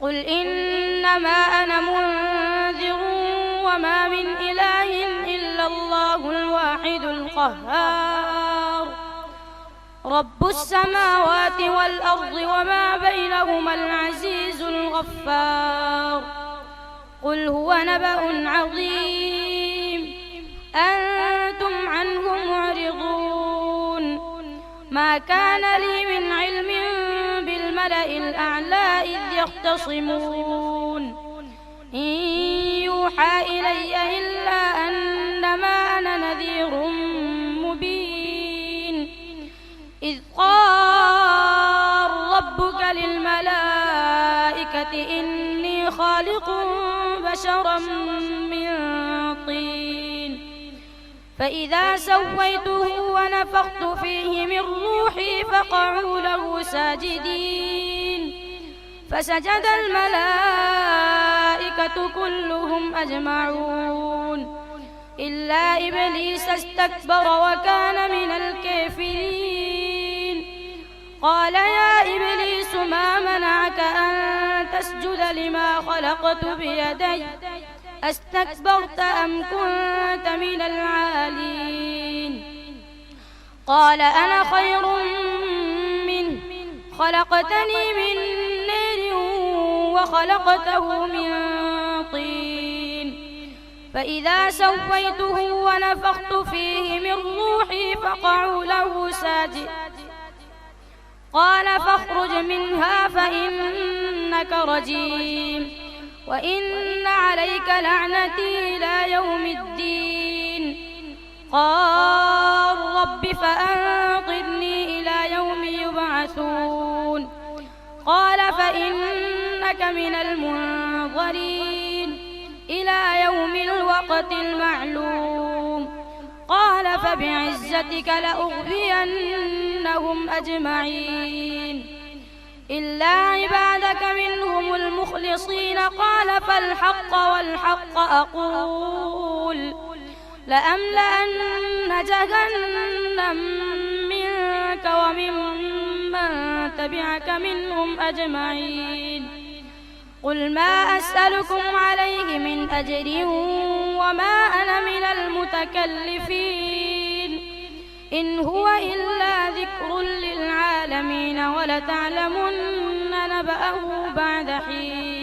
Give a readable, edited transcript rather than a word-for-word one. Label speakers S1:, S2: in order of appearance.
S1: قل إنما أنا منذر وما من إله إلا الله الواحد القهار رب السماوات والأرض وما بينهما العزيز الغفار قل هو نبأ عظيم أنتم عنه معرضون ما كان لي من علم بالملأ الأعلى إذ يختصمون إن يوحى إلي إلا أنما أنا نذير مبين إذ قال ربك للملائكة إني خالق بشرا من طين فإذا سويته ونفخت فيه من روحي فقعوا له ساجدين فسجد الملائكة كلهم أجمعون إلا إبليس استكبر وكان من الكافرين قال يا إبليس ما منعك أن تسجد لما خلقت بيدي أستكبرت أم كنت من العالين قال أنا خير منه خلقتني من نار وخلقته من طين فإذا سويته ونفخت فيه من روحي فقعوا له ساجدين قال فاخرج منها فإنك رجيم وإن عليك لعنتي إلى يوم الدين قال رب فأنظرني إلى يوم يبعثون قال فإنك من المنظرين إلى يوم الوقت المعلوم قال فبعزتك لأغوينهم أجمعين إلا عبادك منهم المخلصين قال فالحق والحق أقول لأملأن جهنم منك وممن تبعك منهم أجمعين قل ما أسألكم عليه من أجر وما أنا من المتكلفين إن هو إلا ذكر للعالمين ولتعلمن نبأه بعد حين